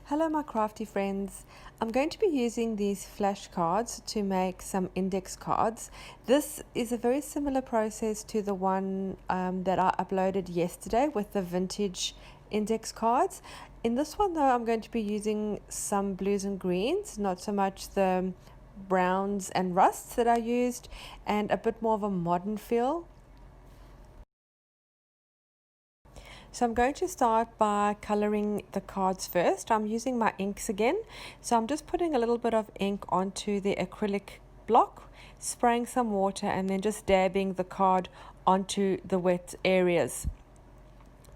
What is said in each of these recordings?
Hello my crafty friends. I'm going to be using these flashcards to make some index cards. This is a very similar process to the one that I uploaded yesterday with the vintage index cards. In this one though, I'm going to be using some blues and greens, not so much the browns and rusts that I used, and a bit more of a modern feel. So I'm going to start by colouring the cards first. I'm using my inks again. So I'm just putting a little bit of ink onto the acrylic block, spraying some water and then just dabbing the card onto the wet areas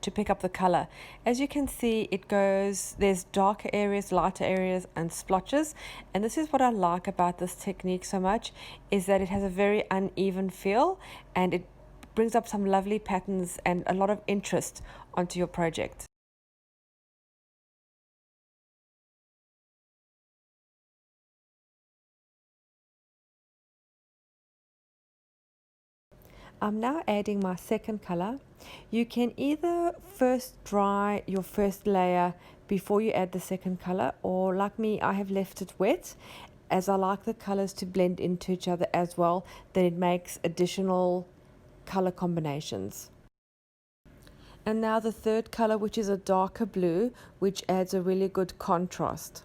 to pick up the colour. As you can see, there's darker areas, lighter areas and splotches, and this is what I like about this technique so much, is that it has a very uneven feel and it brings up some lovely patterns and a lot of interest onto your project. I'm now adding my second color. You can either first dry your first layer before you add the second color, or like me, I have left it wet as I like the colors to blend into each other as well. Then it makes additional color combinations. And now the third color, which is a darker blue, which adds a really good contrast.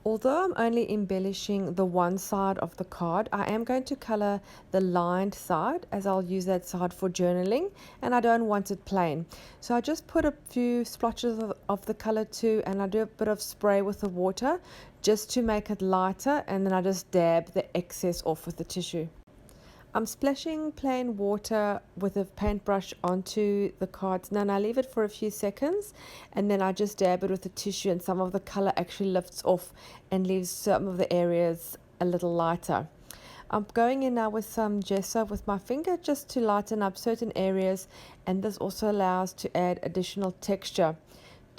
Although I'm only embellishing the one side of the card, I am going to color the lined side, as I'll use that side for journaling, and I don't want it plain. So I just put a few splotches of the color too, and I do a bit of spray with the water just to make it lighter, and then I just dab the excess off with the tissue. I'm splashing plain water with a paintbrush onto the cards now, and I leave it for a few seconds, and then I just dab it with the tissue, and some of the color actually lifts off and leaves some of the areas a little lighter. I'm going in now with some gesso with my finger just to lighten up certain areas, and this also allows to add additional texture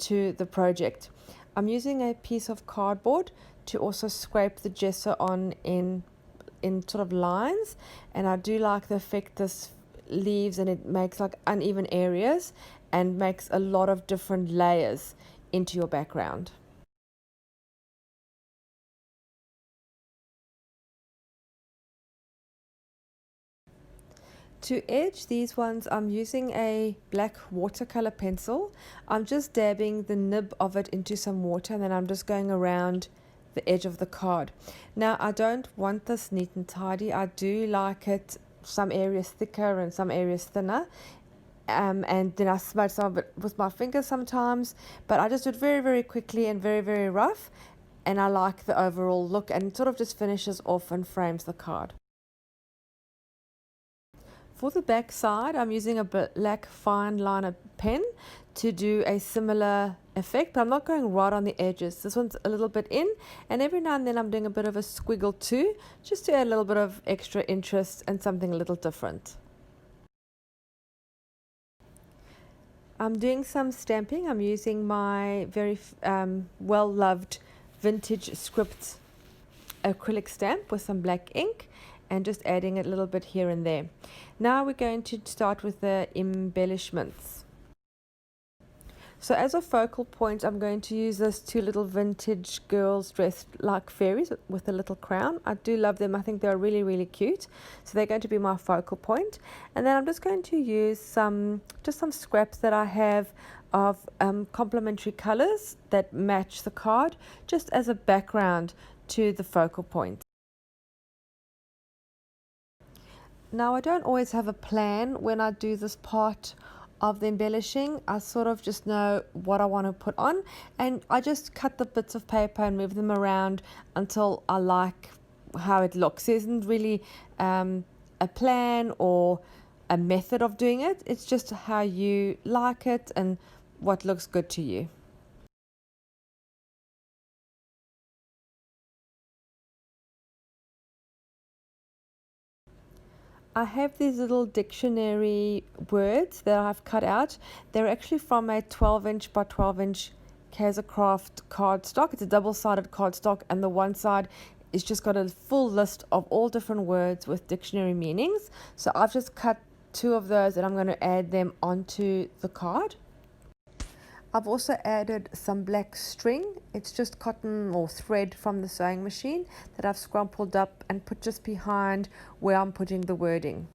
to the project. I'm using a piece of cardboard to also scrape the gesso on in sort of lines, and I do like the effect this leaves, and it makes like uneven areas and makes a lot of different layers into your background. To edge these ones, I'm using a black watercolor pencil. I'm just dabbing the nib of it into some water, and then I'm just going around the edge of the card. Now I don't want this neat and tidy. I do like it some areas thicker and some areas thinner, and then I smudge some of it with my fingers sometimes, but I just do it very, very quickly and very, very rough, and I like the overall look, and it sort of just finishes off and frames the card. For the back side, I'm using a black fine liner pen to do a similar effect, but I'm not going right on the edges. This one's a little bit in, and every now and then I'm doing a bit of a squiggle too, just to add a little bit of extra interest and something a little different. I'm doing some stamping. I'm using my very well-loved vintage script acrylic stamp with some black ink, and just adding a little bit here and there. Now we're going to start with the embellishments. So as a focal point, I'm going to use those two little vintage girls dressed like fairies with a little crown. I do love them. I think they're really, really cute. So they're going to be my focal point. And then I'm just going to use some scraps that I have of complementary colors that match the card, just as a background to the focal point. Now I don't always have a plan when I do this part of the embellishing. I sort of just know what I want to put on, and I just cut the bits of paper and move them around until I like how it looks. There isn't really a plan or a method of doing it. It's just how you like it and what looks good to you. I have these little dictionary words that I've cut out. They're actually from a 12-inch by 12-inch Craft cardstock. It's a double-sided cardstock, and the one side is just got a full list of all different words with dictionary meanings. So I've just cut two of those and I'm going to add them onto the card. I've also added some black string. It's just cotton or thread from the sewing machine that I've scrumpled up and put just behind where I'm putting the wording.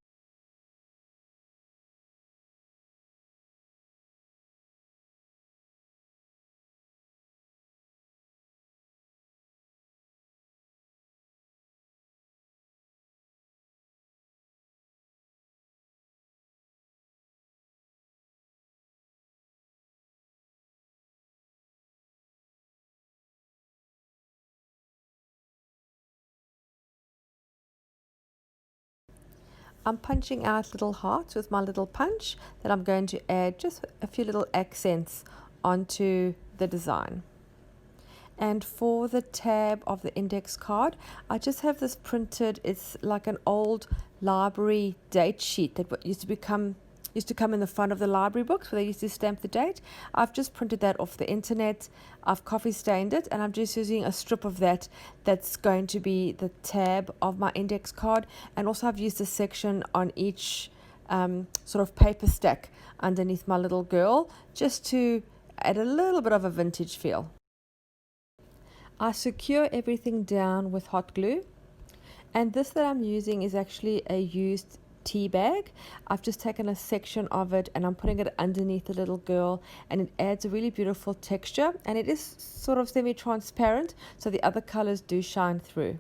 I'm punching out little hearts with my little punch that I'm going to add just a few little accents onto the design. And for the tab of the index card, I just have this printed. It's like an old library date sheet that used to come in the front of the library books where they used to stamp the date. I've just printed that off the internet. I've coffee stained it and I'm just using a strip of that that's going to be the tab of my index card. And also I've used a section on each sort of paper stack underneath my little girl just to add a little bit of a vintage feel. I secure everything down with hot glue, and this that I'm using is actually a used tea bag. I've just taken a section of it and I'm putting it underneath the little girl, and it adds a really beautiful texture, and it is sort of semi-transparent so the other colors do shine through.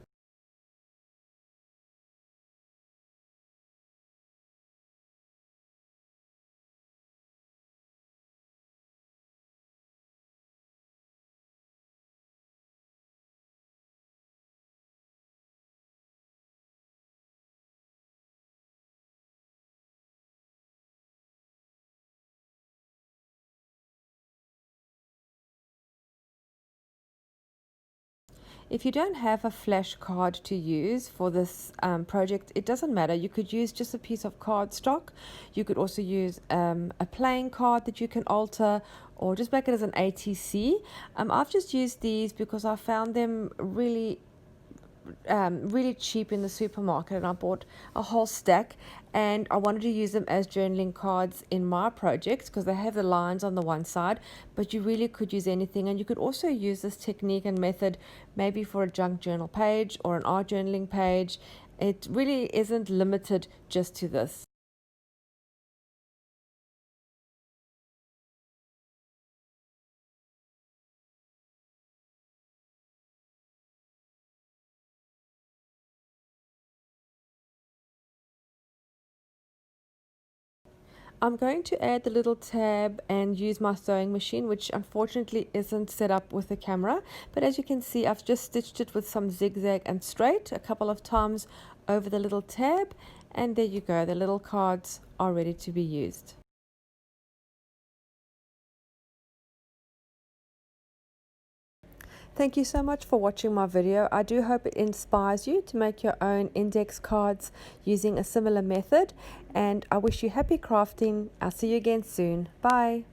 If you don't have a flash card to use for this project, it doesn't matter. You could use just a piece of cardstock. You could also use a plain card that you can alter, or just make it as an ATC. I've just used these because I found them really cheap in the supermarket, and I bought a whole stack, and I wanted to use them as journaling cards in my projects because they have the lines on the one side, but you really could use anything. And you could also use this technique and method maybe for a junk journal page or an art journaling page. It really isn't limited just to this. I'm going to add the little tab and use my sewing machine, which unfortunately isn't set up with the camera. But as you can see, I've just stitched it with some zigzag and straight a couple of times over the little tab. And there you go, the little cards are ready to be used. Thank you so much for watching my video. I do hope it inspires you to make your own index cards using a similar method, and I wish you happy crafting. I'll see you again soon. Bye.